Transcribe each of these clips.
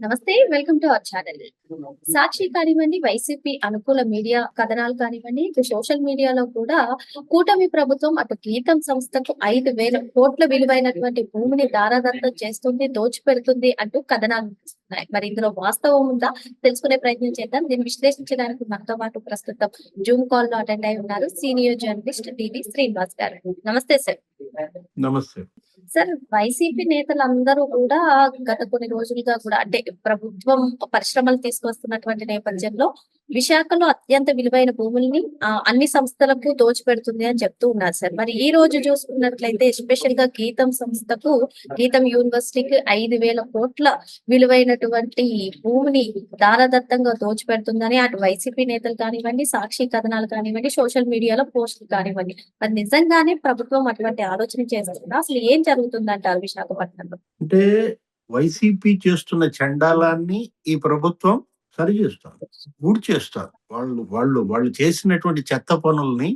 నమస్తే. Welcome to our channel. Sakshi కానివ్వండి, వైసీపీ అనుకూల మీడియా కథనాలు కానివ్వండి, ఇటు సోషల్ మీడియాలో కూడా కూటమి ప్రభుత్వం అటు గీతం సంస్థకు 5,000 కోట్ల విలువైనటువంటి భూమిని దారాదత్తం చేస్తుంది, దోచిపెడుతుంది అంటూ కథనాలు వస్తున్నాయి. మరి ఇందులో వాస్తవం ఉందా? తెలుసుకునే ప్రయత్నం చేద్దాం. దీన్ని విశ్లేషించడానికి మనతో పాటు ప్రస్తుతం జూమ్ కాల్ లో అటెండ్ అయి ఉన్నారు సీనియర్ జర్నలిస్ట్ డివి శ్రీనివాస్ గారు. నమస్తే సార్. నమస్తే. సార్, వైసీపీ నేతలందరూ కూడా గత కొన్ని రోజులుగా కూడా అంటే ప్రభుత్వం పరిశ్రమలు తీసుకొస్తున్నటువంటి నేపథ్యంలో విశాఖలో అత్యంత విలువైన భూముల్ని అన్ని సంస్థలకు దోచిపెడుతుంది అని చెప్తూ ఉన్నారు సార్. మరి ఈ రోజు చూసుకున్నట్లయితే ఎస్పెషల్ గా గీతం సంస్థకు, గీతం యూనివర్సిటీకి 5,000 కోట్ల విలువైనటువంటి భూమిని దారదత్తంగా దోచిపెడుతుందని అటు వైసీపీ నేతలు కానివ్వండి, సాక్షి కథనాలు కానివ్వండి, సోషల్ మీడియాలో పోస్టులు కానివ్వండి. మరి నిజంగానే ప్రభుత్వం అటువంటి ఆలోచన చేస్తుందా? అసలు ఏం జరుగుతుందంటారు విశాఖపట్నంలో? అంటే వైసీపీ చేస్తున్న చండాలాన్ని ఈ ప్రభుత్వం సరి చేస్తారు, చేస్తారు. వాళ్ళు చేసినటువంటి చెత్త పనుల్ని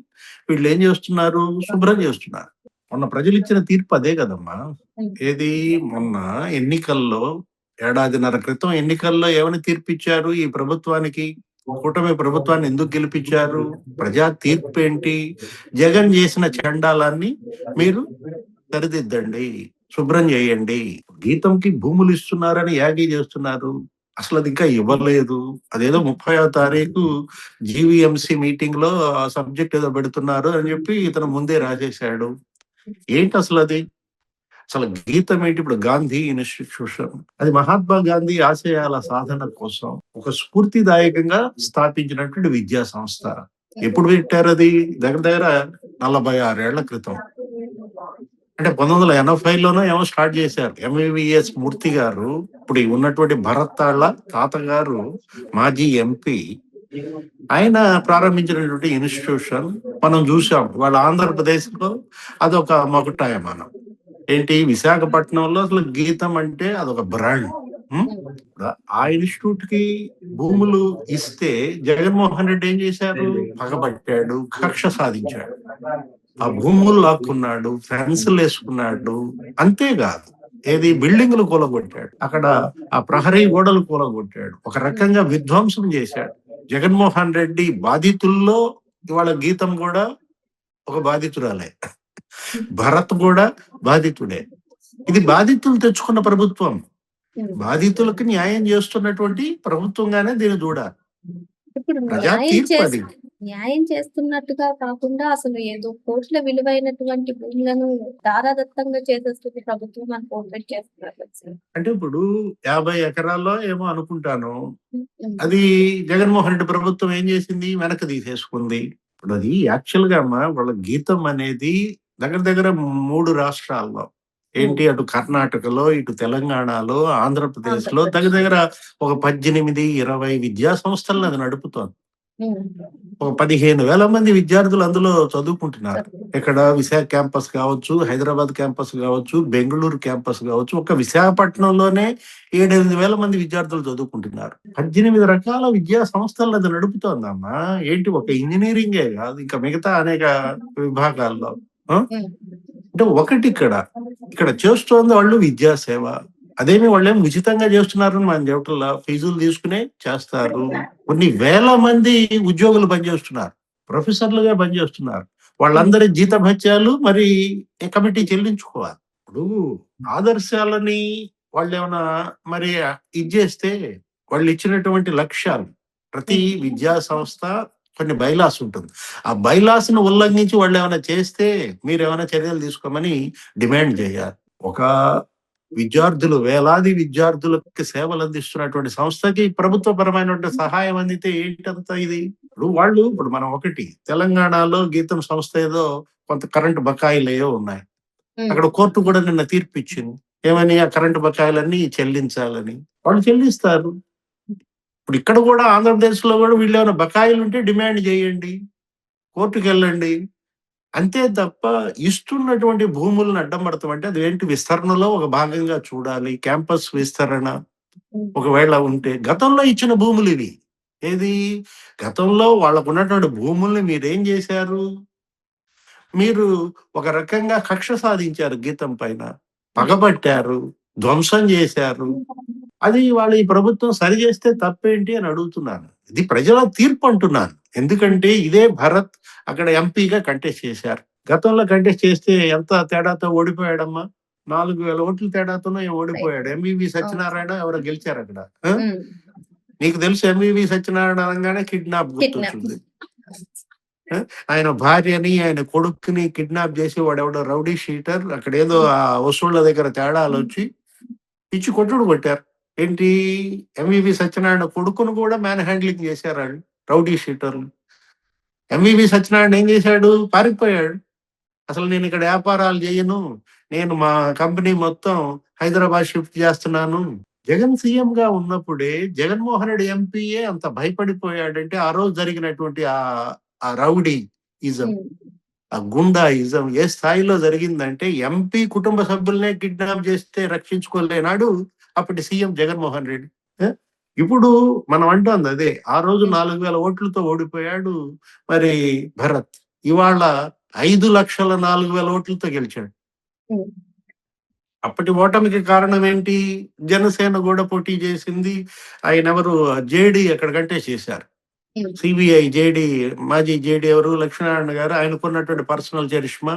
వీళ్ళు ఏం చేస్తున్నారు? శుభ్రం చేస్తున్నారు. మొన్న ప్రజలు ఇచ్చిన తీర్పు అదే కదమ్మా. ఏది మొన్న ఎన్నికల్లో, ఏడాదిన్నర క్రితం ఎన్నికల్లో ఏమని తీర్పిచ్చారు? ఈ ప్రభుత్వానికి, కూటమి ప్రభుత్వాన్ని ఎందుకు గెలిపించారు? ప్రజా తీర్పు ఏంటి? జగన్ చేసిన చండాలాన్ని మీరు సరిదిద్దండి, శుభ్రం చేయండి. గీతంకి భూములు ఇస్తున్నారని యాగి చేస్తున్నారు. అసలు అది ఇంకా ఇవ్వలేదు. అదేదో 30వ తారీఖు జీవీఎంసీ మీటింగ్ లో ఆ సబ్జెక్ట్ ఏదో పెడుతున్నారు అని చెప్పి ఇతను ముందే రాసేశాడు. ఏంటి అసలు అది? అసలు గీతం ఏంటి? ఇప్పుడు గాంధీ ఇన్స్టిట్యూషన్, అది మహాత్మా గాంధీ ఆశయాల సాధన కోసం ఒక స్ఫూర్తిదాయకంగా స్థాపించినటువంటి విద్యా సంస్థ. ఎప్పుడు పెట్టారు అది? దగ్గర దగ్గర 46 ఏళ్ల క్రితం. అంటే 1980లోనో ఏమో స్టార్ట్ చేశారు. ఎంవివిఎస్ మూర్తి గారు, ఇప్పుడు ఉన్నటువంటి భరత్ తాళ్ళ తాతగారు, మాజీ ఎంపీ, ఆయన ప్రారంభించినటువంటి ఇన్స్టిట్యూషన్ మనం చూసాం. వాళ్ళ ఆంధ్రప్రదేశ్ లో అదొక మకుటాయమానం. ఏంటి? విశాఖపట్నంలో అసలు గీతం అంటే అదొక బ్రాండ్. ఆ ఇన్స్టిట్యూట్ కి భూములు ఇస్తే జగన్మోహన్ రెడ్డి ఏం చేశారు? పగబట్టాడు, కక్ష సాధించాడు. ఆ భూములు లాక్కున్నాడు, ఫెన్సులు వేసుకున్నాడు. అంతేకాదు, ఏది బిల్డింగ్లు కూలగొట్టాడు, అక్కడ ఆ ప్రహరీ గోడలు కూలగొట్టాడు, ఒక రకంగా విధ్వంసం చేశాడు. జగన్మోహన్ రెడ్డి బాధితుల్లో ఇవాళ గీతం కూడా ఒక బాధితురాలే, భరత్ కూడా బాధితుడే. ఇది బాధితులు తెచ్చుకున్న ప్రభుత్వం. బాధితులకు న్యాయం చేస్తున్నటువంటి ప్రభుత్వంగానే దీన్ని చూడాలి. ప్రజా తీర్పు అది. న్యాయం చేస్తున్నట్టుగా కాకుండా అసలు ఏదో కోట్ల విలువైనటువంటి భూములను దారాదత్తంగా చేసేస్తుంది ప్రభుత్వం అని పోర్ట్రేట్ చేస్తున్నారు. అంటే ఇప్పుడు 50 ఎకరాల్లో ఏమో అనుకుంటాను, అది జగన్మోహన్ రెడ్డి ప్రభుత్వం ఏం చేసింది? వెనక్కి తీసేసుకుంది. ఇప్పుడు అది యాక్చువల్ గా అమ్మా, వాళ్ళ గీతం అనేది దగ్గర దగ్గర 3 రాష్ట్రాల్లో, ఏంటి, అటు కర్ణాటకలో, ఇటు తెలంగాణలో, ఆంధ్రప్రదేశ్ లో దగ్గర దగ్గర ఒక 18-20 విద్యా సంస్థలను అది నడుపుతోంది. ఒక 15,000 మంది విద్యార్థులు అందులో చదువుకుంటున్నారు. ఇక్కడ విశాఖ క్యాంపస్ కావచ్చు, హైదరాబాద్ క్యాంపస్ కావచ్చు, బెంగళూరు క్యాంపస్ కావచ్చు. ఒక విశాఖపట్నంలోనే 7-8 వేల మంది విద్యార్థులు చదువుకుంటున్నారు. 18 రకాల విద్యా సంస్థలను అది నడుపుతోందమ్మా. ఏంటి, ఒక ఇంజనీరింగే కాదు, ఇంకా మిగతా అనేక విభాగాల్లో. అంటే ఒకటి ఇక్కడ చేస్తోంది వాళ్ళు విద్యాసేవ. అదేమి వాళ్ళేం ఉచితంగా చేస్తున్నారని మనం చెప్పట్లా. ఫీజులు తీసుకునే చేస్తారు. కొన్ని వేల మంది ఉద్యోగులు పనిచేస్తున్నారు, ప్రొఫెసర్లుగా పనిచేస్తున్నారు. వాళ్ళందరి జీతభత్యాలు మరి కమిటీ చెల్లించుకోవాలి. ఇప్పుడు ఆదర్శాలని వాళ్ళు ఏమైనా మరి ఇచ్చేస్తే, వాళ్ళు ఇచ్చినటువంటి లక్ష్యాలు, ప్రతి విద్యా సంస్థ కొన్ని బైలాస్ ఉంటుంది. ఆ బైలాస్ ను ఉల్లంఘించి వాళ్ళు ఏమైనా చేస్తే మీరు ఏమైనా చర్యలు తీసుకోమని డిమాండ్ చేయాలి. ఒక విద్యార్థులు, వేలాది విద్యార్థులకి సేవలు అందిస్తున్నటువంటి సంస్థకి ప్రభుత్వపరమైనటువంటి సహాయం అందితే ఏంటంతా ఇది? ఇప్పుడు మనం ఒకటి, తెలంగాణలో గీతం సంస్థ ఏదో కొంత కరెంటు బకాయిలు ఏవో ఉన్నాయి. అక్కడ కోర్టు కూడా నిన్న తీర్పు ఇచ్చింది. ఏమని? ఆ కరెంటు బకాయిలన్నీ చెల్లించాలని. వాళ్ళు చెల్లిస్తారు. ఇప్పుడు ఇక్కడ కూడా ఆంధ్రప్రదేశ్ లో కూడా వీళ్ళు ఏమైనా బకాయిలు ఉంటే డిమాండ్ చేయండి, కోర్టుకు వెళ్ళండి. అంతే తప్ప ఇస్తున్నటువంటి భూములను అడ్డం పడతామంటే అది ఏంటి? విస్తరణలో ఒక భాగంగా చూడాలి. క్యాంపస్ విస్తరణ ఒకవేళ ఉంటే, గతంలో ఇచ్చిన భూములు ఇవి. ఏది? గతంలో వాళ్ళకు ఉన్నటువంటి భూముల్ని మీరేం చేశారు? మీరు ఒక రకంగా కక్ష సాధించారు, గీతం పైన పగబట్టారు, ధ్వంసం చేశారు. అది వాళ్ళు ఈ ప్రభుత్వం సరి చేస్తే తప్పేంటి అని అడుగుతున్నాను. ఇది ప్రజల తీర్పు అంటున్నాను. ఎందుకంటే ఇదే భరత్ అక్కడ ఎంపీగా కంటెస్ట్ చేశారు. గతంలో కంటెస్ట్ చేస్తే ఎంత తేడాతో ఓడిపోయాడమ్మా? 4,000 ఓట్ల తేడాతోనో ఏమో ఓడిపోయాడు. ఎంవివి సత్యనారాయణ ఎవరో గెలిచారక్కడ. ఆ! ఉమ్. నీకు తెలుసు ఎంవివి సత్యనారాయణ అనగానే కిడ్నాప్ కిడ్నాప్. గుర్తొచ్చింది. ఆ! ఆయన భార్యని, ఆయన కొడుకుని కిడ్నాప్ చేసి వాడెవడో రౌడీ షీటర్ అక్కడేదో ఆ వసూళ్ళ దగ్గర తేడాలొచ్చి పిచ్చి కొట్టుడు కొట్టారు. ఏంటి ఎంవివి సత్యనారాయణ కొడుకును కూడా మ్యాన్ హ్యాండ్లింగ్ చేశారాళ్ళు రౌడీ షీటర్లు. ఎంవివి సత్యనారాయణ ఏం చేశాడు? పారిపోయాడు. అసలు నేను ఇక్కడ వ్యాపారాలు చేయను. నేను మా కంపెనీ మొత్తం హైదరాబాద్ షిఫ్ట్ చేస్తున్నాను. జగన్ సీఎంగా ఉన్నప్పుడే జగన్మోహన్ రెడ్డి ఎంపీయే అంత భయపడిపోయాడంటే ఆ రోజు జరిగినటువంటి ఆ రౌడీయిజం, ఉమ్. ఆ గుండాయిజం ఏ స్థాయిలో జరిగిందంటే ఎంపీ కుటుంబ సభ్యులనే కిడ్నాప్ చేస్తే రక్షించుకోలేనాడు అప్పటి సీఎం జగన్మోహన్ రెడ్డి. ఆ? ఇప్పుడు మనం అంటోంది అదే. ఆ రోజు 4,000 ఓట్లతో ఓడిపోయాడు మరి భరత్. ఇవాళ 5,04,000 ఓట్లతో గెలిచాడు. ఉమ్. అప్పటి ఓటమికి కారణం ఏంటి? జనసేన కూడా పోటీ చేసింది. ఆయనెవరు జేడీ అక్కడ కంటెస్ట్ చేశారు. ఉమ్. సిబిఐ జేడీ మాజీ జేడీ ఎవరు లక్ష్మీనారాయణ గారు. ఆయనకున్నటువంటి పర్సనల్ చరిష్మా,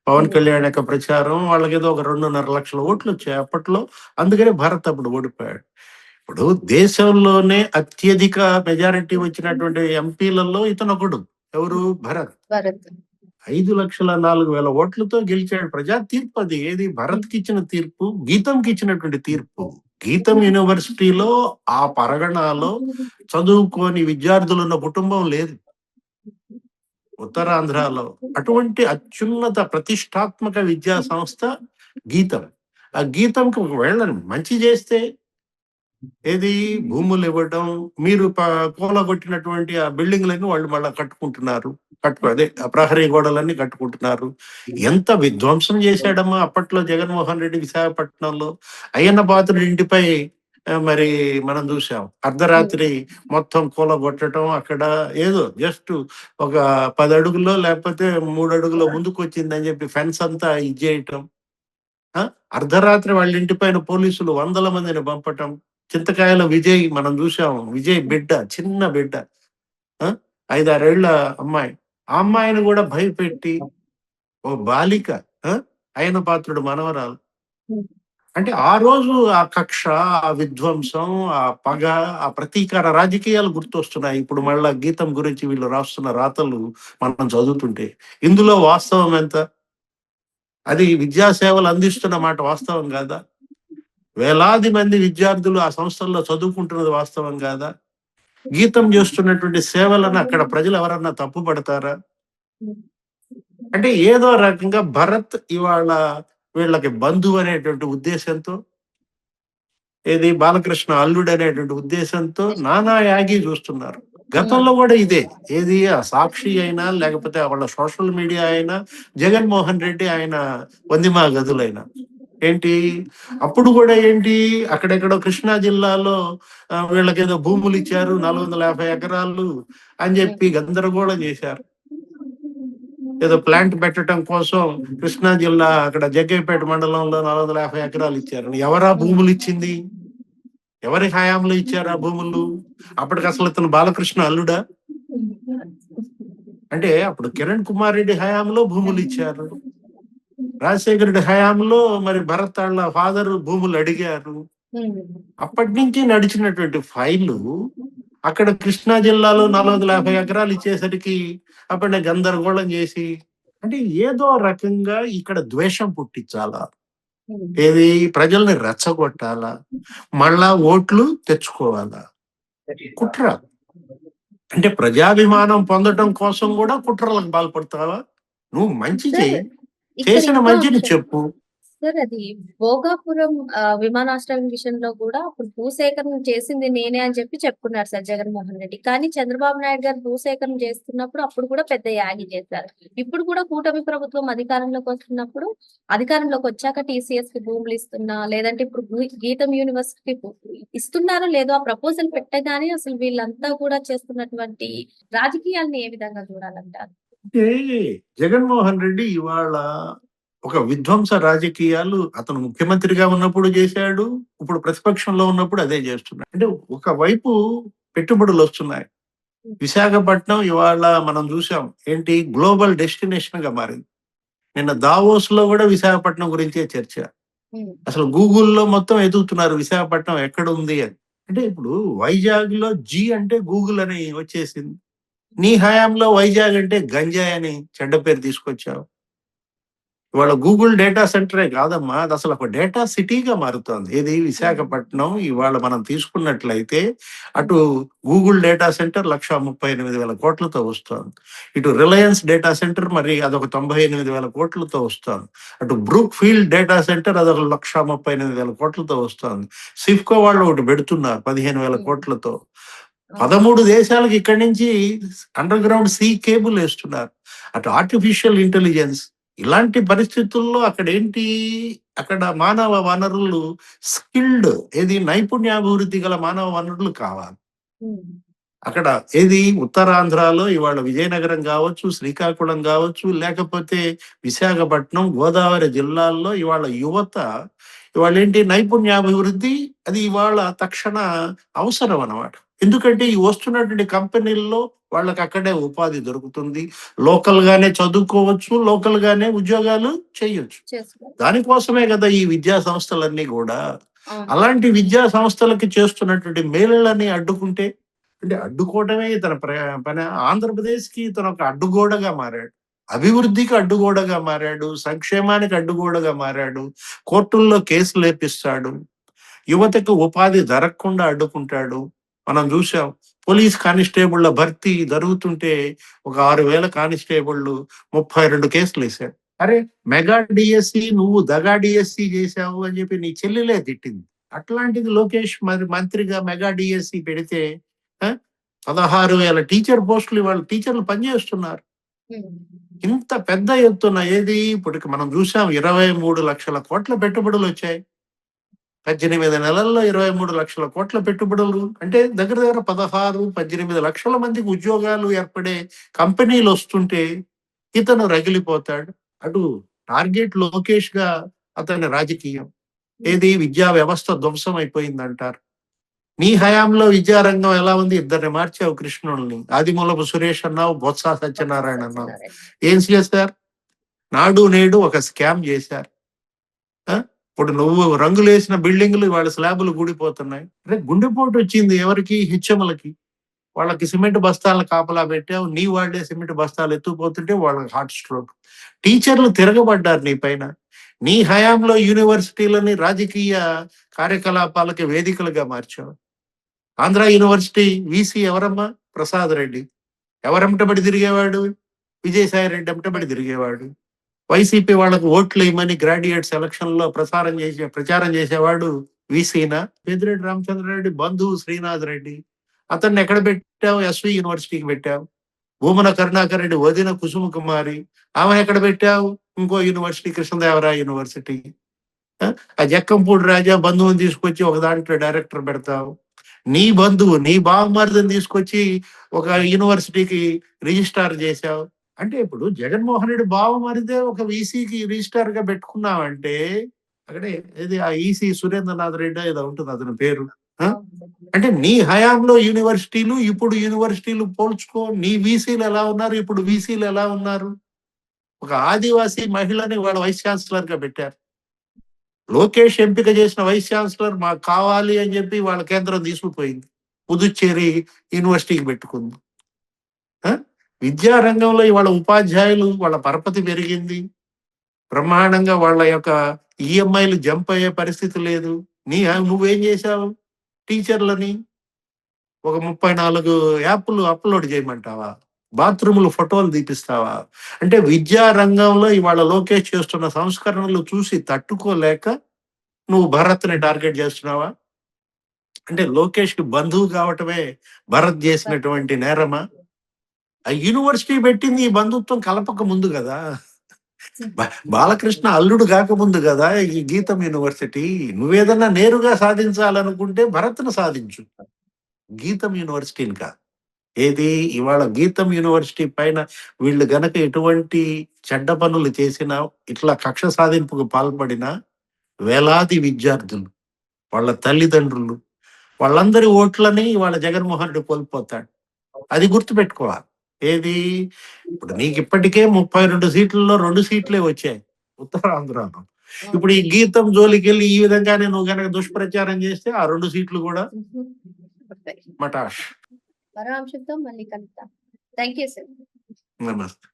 పవన్ కళ్యాణ్ యొక్క ప్రచారం వాళ్ళకేదో ఒక 2.5 లక్షల ఓట్లు వచ్చాయి అప్పట్లో. అందుకనే భరత్ అప్పుడు ఓడిపోయాడు. ఇప్పుడు దేశంలోనే అత్యధిక మెజారిటీ వచ్చినటువంటి ఎంపీలలో ఇతనొకడు. ఎవరు? భరత్. భరత్. 5,04,000 ఓట్లతో గెలిచాడు. ప్రజా తీర్పు అది. ఏది? భరత్‌కి ఇచ్చిన తీర్పు, గీతంకి ఇచ్చినటువంటి తీర్పు. గీతం యూనివర్సిటీలో ఆ పరగణాలో చదువుకోని విద్యార్థులున్న కుటుంబం లేదు ఉత్తరాంధ్రలో. అటువంటి అత్యున్నత ప్రతిష్టాత్మక విద్యా సంస్థ గీతం. ఆ గీతంకి ఒకవేళ మంచి చేస్తే ఏది? భూములు ఇవ్వడం, మీరు కూలగొట్టినటువంటి ఆ బిల్డింగ్‌లన్నీ వాళ్ళు మళ్ళా కట్టుకుంటున్నారు. అదే ఆ ప్రహరీ గోడలన్నీ కట్టుకుంటున్నారు. ఎంత విధ్వంసం చేశాడమ్మా అప్పట్లో జగన్మోహన్ రెడ్డి విశాఖపట్నంలో. అయ్యన్న పాత్రుడి ఇంటిపై మరి మనం చూసాం. అర్ధరాత్రి మొత్తం కూలగొట్టడం, అక్కడ ఏదో జస్ట్ ఒక 10 అడుగులో లేకపోతే 3 అడుగులో ముందుకొచ్చిందని చెప్పి ఫెన్స్ అంతా ఇచ్చేయటం. ఆ! అర్ధరాత్రి వాళ్ళ ఇంటి పైన పోలీసులు వందల మందిని పంపటం. చింతకాయల విజయ్ మనం చూసాం. విజయ్ బిడ్డ, చిన్న బిడ్డ. ఆ! 5, 6 ఏళ్ల అమ్మాయి. ఆ అమ్మాయిని కూడా భయపెట్టి ఓ బాలిక, ఆ! అయ్యన్న పాత్రుడు మనవరాలు. ఉమ్. అంటే ఆ రోజు ఆ కక్ష, ఆ విధ్వంసం, ఆ పగ, ఆ ప్రతీకార రాజకీయాలు గుర్తొస్తున్నాయి. ఇప్పుడు మళ్ళా గీతం గురించి వీళ్ళు రాస్తున్న రాతలు మనం చదువుతుంటే. ఇందులో వాస్తవం ఎంత? అది విద్యా సేవలు అందిస్తున్న మాట వాస్తవం కాదా? వేలాది మంది విద్యార్థులు ఆ సంస్థల్లో చదువుకుంటున్నది వాస్తవం కాదా? గీతం చేస్తున్నటువంటి సేవలను అక్కడ ప్రజలు ఎవరన్నా తప్పుపడతారా? అంటే ఏదో రకంగా భరత్ ఇవాళ వీళ్ళకి బంధువు అనేటువంటి ఉద్దేశంతో, ఏది బాలకృష్ణ అల్లుడు అనేటువంటి ఉద్దేశంతో నానా యాగి చూస్తున్నారు. గతంలో కూడా ఇదే. ఏది? ఆ సాక్షి అయినా లేకపోతే వాళ్ళ సోషల్ మీడియా అయినా, జగన్మోహన్ రెడ్డి ఆయన వందిమా గదులైనా ఏంటి? అప్పుడు కూడా ఏంటి? అక్కడెక్కడో కృష్ణా జిల్లాలో వీళ్ళకేదో భూములు ఇచ్చారు 450 ఎకరాలు అని చెప్పి గందరగోళం చేశారు. ఏదో ప్లాంట్ పెట్టడం కోసం కృష్ణా జిల్లా అక్కడ జగ్గయ్యపేట మండలంలో 450 ఎకరాలు ఇచ్చారు. ఎవరా భూములు ఇచ్చింది? ఎవరి హయాంలో ఇచ్చారు ఆ భూములు? అప్పటికి అసలు ఇతను బాలకృష్ణ అల్లుడా? అంటే అప్పుడు కిరణ్ కుమార్ రెడ్డి హయాంలో భూములు ఇచ్చారు. రాజశేఖర రెడ్డి హయాంలో మరి భరత్ వాళ్ళ ఫాదర్ భూములు అడిగారు. అప్పటి నుంచి నడిచినటువంటి ఫైలు అక్కడ కృష్ణా జిల్లాలో 450 ఎకరాలు ఇచ్చేసరికి అప్పుడు గందరగోళం చేసి, అంటే ఏదో రకంగా ఇక్కడ ద్వేషం పుట్టించాలా? ఏది? ప్రజల్ని రెచ్చగొట్టాలా? మళ్ళా ఓట్లు తెచ్చుకోవాలా? కుట్ర. అంటే ప్రజాభిమానం పొందడం కోసం కూడా కుట్రలకు పాల్పడతావా? నువ్వు మంచి సార్, చెయ్యి. ఇక్కడ చేసిన ఇంకో మంచిని అంశం. చెప్పు. సార్, అది భోగాపురం విమానాశ్రయం విషయంలో కూడా అప్పుడు భూసేకరణ చేసింది నేనే అని చెప్పి చెప్పుకున్నారు సార్ జగన్మోహన్ రెడ్డి. కానీ చంద్రబాబు నాయుడు గారు భూసేకరణ చేస్తున్నప్పుడు అప్పుడు కూడా పెద్ద యాగి చేశారు. ఇప్పుడు కూడా కూటమి ప్రభుత్వం అధికారంలోకి వస్తున్నప్పుడు, అధికారంలోకి వచ్చాక టీసీఎస్ కి భూములు ఇస్తున్నా, లేదంటే ఇప్పుడు గీతం యూనివర్సిటీ ఇస్తున్నారో లేదో ఆ ప్రపోజల్ పెట్టగానే అసలు వీళ్ళంతా కూడా చేస్తున్నటువంటి రాజకీయాల్ని ఏ విధంగా చూడాలంటారు? అంటే జగన్మోహన్ రెడ్డి ఇవాళ ఒక విధ్వంస రాజకీయాలు అతను ముఖ్యమంత్రిగా ఉన్నప్పుడు చేశాడు. ఇప్పుడు ప్రతిపక్షంలో ఉన్నప్పుడు అదే చేస్తున్నాడు. అంటే ఒకవైపు పెట్టుబడులు వస్తున్నాయి. విశాఖపట్నం ఇవాళ మనం చూసాం. ఏంటి గ్లోబల్ డెస్టినేషన్ గా మారింది. నిన్న దావోస్ లో కూడా విశాఖపట్నం గురించే చర్చ. అసలు గూగుల్‌లో మొత్తం ఎతుకుతున్నారు విశాఖపట్నం ఎక్కడుంది అని. అంటే ఇప్పుడు వైజాగ్‌లో జీ అంటే గూగుల్ అని వచ్చేసింది. నీ హయాంలో వైజాగ్ అంటే గంజాయి అని చెడ్డ పేరు తీసుకొచ్చావు. ఇవాళ గూగుల్ డేటా సెంటరే కాదమ్మా. అదసలు ఒక డేటా సిటీగా మారుతోంది. ఏది విశాఖపట్నం ఇవాళ మనం తీసుకున్నట్లయితే అటు గూగుల్ డేటా సెంటర్ 1,38,000 కోట్లతో వస్తోంది. ఇటు రిలయన్స్ డేటా సెంటర్ మరి అదొక 98,000 కోట్లతో వస్తోంది. అటు బ్రూక్ ఫీల్డ్ డేటా సెంటర్ అదొక 1,38,000 కోట్లతో వస్తోంది. సిఫ్కో వాళ్ళు ఒకటి పెడుతున్నారు 15,000 కోట్లతో. 13 దేశాలకు ఇక్కడి నుంచి అండర్ గ్రౌండ్ సీ కేబుల్ వేస్తున్నారు. అటు ఆర్టిఫిషియల్ ఇంటెలిజెన్స్ ఇలాంటి పరిస్థితుల్లో అక్కడ మానవ వనరులు స్కిల్డ్ నైపుణ్యాభివృద్ధి గల మానవ వనరులు కావాలి. అక్కడ ఉత్తరాంధ్రలో ఇవాళ విజయనగరం కావచ్చు, శ్రీకాకుళం కావచ్చు, లేకపోతే విశాఖపట్నం, గోదావరి జిల్లాల్లో ఇవాళ యువత నైపుణ్యాభివృద్ధి అది ఇవాళ తక్షణ అవసరం అన్నమాట. ఎందుకంటే ఈ వస్తున్నటువంటి కంపెనీల్లో వాళ్ళకి అక్కడే ఉపాధి దొరుకుతుంది. లోకల్ గానే చదువుకోవచ్చు, లోకల్ గానే ఉద్యోగాలు చేయొచ్చు. దానికోసమే కదా ఈ విద్యా సంస్థలన్నీ కూడా. అలాంటి విద్యా సంస్థలకి చేస్తున్నటువంటి మేలులని అడ్డుకుంటే, అంటే అడ్డుకోవటమే తన పని. ఆంధ్రప్రదేశ్ కి తన ఒక అడ్డుగోడగా మారాడు. అభివృద్ధికి అడ్డుగోడగా మారాడు, సంక్షేమానికి అడ్డుగోడగా మారాడు, కోర్టుల్లో కేసులు లేపిస్తాడు, యువతకు ఉపాధి జరగకుండా అడ్డుకుంటాడు. మనం చూసాం పోలీస్ కానిస్టేబుళ్ల భర్తీ జరుగుతుంటే ఒక 6,000 కానిస్టేబుళ్లు 32 కేసులు వేశాడు. అరే మెగా డిఎస్సి నువ్వు దగా డిఎస్సి చేశావు అని చెప్పి నీ చెల్లెలే తిట్టింది. అట్లాంటిది లోకేష్ మరి మంత్రిగా మెగా డిఎస్సి పెడితే 16,000 టీచర్ పోస్టులు ఇవాళ టీచర్లు పనిచేస్తున్నారు. ఇంత పెద్ద ఎత్తున ఇప్పటికి మనం చూసాం 23 లక్షల కోట్ల పెట్టుబడులు వచ్చాయి. 18 నెలల్లో 23 లక్షల కోట్ల పెట్టుబడులు అంటే దగ్గర 16-18 లక్షల మందికి ఉద్యోగాలు ఏర్పడే కంపెనీలు వస్తుంటే ఇతను రగిలిపోతాడు. అటు టార్గెట్ లోకేష్ గా అతని రాజకీయం. విద్యా వ్యవస్థ ధ్వంసం అయిపోయిందంటారు. నీ హయాంలో విద్యారంగం ఎలా ఉంది? ఇద్దరిని మార్చావు కృష్ణుల్ని. ఆదిమూలపు సురేష్ అన్నావు, బొత్స సత్యనారాయణ అన్నావు. ఏం చేశారు? నాడు నేడు ఒక స్కామ్ చేశారు. ఇప్పుడు నువ్వు రంగులేసిన బిల్డింగ్లు వాళ్ళ స్లాబులు కూడిపోతున్నాయి. అంటే గుండెపోటు వచ్చింది ఎవరికి? హెచ్ఎంలకి. వాళ్ళకి సిమెంట్ బస్తాలను కాపలా పెట్టావు. నీ వాళ్లే సిమెంట్ బస్తాలు ఎత్తుకుపోతుంటే వాళ్ళకి హార్ట్ స్ట్రోక్. టీచర్లు తిరగబడ్డారు నీ పైన. నీ హయాంలో యూనివర్సిటీలని రాజకీయ కార్యకలాపాలకి వేదికలుగా మార్చావు. ఆంధ్ర యూనివర్సిటీ వీసీ ఎవరమ్మా? ప్రసాద్ రెడ్డి. ఎవరెంటబడి తిరిగేవాడు? విజయసాయి రెడ్డి ఎంటబడి తిరిగేవాడు. వైసీపీ వాళ్ళకు ఓట్లు వేయమని గ్రాడ్యుయేట్ సెలక్షన్ లో ప్రచారం చేసేవాడు వీసీనా? పెద్దిరెడ్డి రామచంద్రారెడ్డి బంధువు శ్రీనాథ్ రెడ్డి. అతన్ని ఎక్కడ పెట్టావు? ఎస్వి యూనివర్సిటీకి పెట్టావు. భూమన కరుణాకర్ రెడ్డి వదిన కుసుమ కుమారి, ఆమె ఎక్కడ పెట్టావు? ఇంకో యూనివర్సిటీ, కృష్ణదేవరాయ యూనివర్సిటీ. ఆ జక్కంపూడి రాజా బంధువుని తీసుకొచ్చి ఒక దాంట్లో డైరెక్టర్ పెడతావు. నీ బంధువు, నీ బావమరిదిని తీసుకొచ్చి ఒక యూనివర్సిటీకి రిజిస్ట్రార్ చేశావు. అంటే ఇప్పుడు జగన్మోహన్ రెడ్డి బావమరిదే ఒక వీసీకి రిజిస్ట్రార్ గా పెట్టుకున్నావంటే అక్కడే ఆ ఈసీ సురేంద్రనాథ్ రెడ్డి ఏదో ఉంటుంది అతని పేరు. అంటే నీ హయాంలో యూనివర్సిటీలు, ఇప్పుడు యూనివర్సిటీలు పోల్చుకో. నీ వీసీలు ఎలా ఉన్నారు, ఇప్పుడు వీసీలు ఎలా ఉన్నారు? ఒక ఆదివాసీ మహిళని వాళ్ళ వైస్ ఛాన్సలర్ గా పెట్టారు. లోకేష్ ఎంపిక చేసిన వైస్ ఛాన్సలర్ మాకు కావాలి అని చెప్పి వాళ్ళ కేంద్రం తీసుకుపోయింది. పుదుచ్చేరి యూనివర్సిటీకి పెట్టుకుంది. విద్యారంగంలో ఇవాళ ఉపాధ్యాయులు వాళ్ళ పరపతి పెరిగింది. బ్రహ్మాండంగా వాళ్ళ యొక్క ఈఎంఐలు జంప్ అయ్యే పరిస్థితి లేదు. నువ్వేం చేశావు? టీచర్లని ఒక 34 యాప్లు అప్లోడ్ చేయమంటావా? బాత్రూములు ఫోటోలు తీపిస్తావా? అంటే విద్యా రంగంలో ఇవాళ లోకేష్ చేస్తున్న సంస్కరణలు చూసి తట్టుకోలేక నువ్వు భరత్ని టార్గెట్ చేస్తున్నావా? అంటే లోకేష్ కి బంధువు కావటమే భరత్ చేసినటువంటి నేరమా? ఆ యూనివర్సిటీ పెట్టింది ఈ బంధుత్వం కలపక ముందు కదా. బాలకృష్ణ అల్లుడు కాకముందు కదా ఈ గీతం యూనివర్సిటీ. నువ్వేదన్నా నేరుగా సాధించాలనుకుంటే భరత్ను సాధించు, గీతం యూనివర్సిటీని కాదు. ఇవాళ గీతం యూనివర్సిటీ పైన వీళ్ళు గనక ఎటువంటి చెడ్డ పనులు చేసిన, ఇట్లా కక్ష సాధింపుకు పాల్పడిన వేలాది విద్యార్థులు, వాళ్ళ తల్లిదండ్రులు, వాళ్ళందరి ఓట్లని వాళ్ళ జగన్మోహన్ రెడ్డి కోల్పోతాడు. అది గుర్తుపెట్టుకోవాలి. ఏది ఇప్పుడు నీకు ఇప్పటికే 32 సీట్లలో 2 సీట్లే వచ్చాయి ఉత్తరాంధ్రలో. ఇప్పుడు ఈ గీతం జోలికెళ్ళి ఈ విధంగానే నువ్వు గనక దుష్ప్రచారం చేస్తే ఆ 2 సీట్లు కూడా మటాష్. మరో అంశంతో మళ్ళీ కలుద్దాం. Thank you sir. నమస్తే.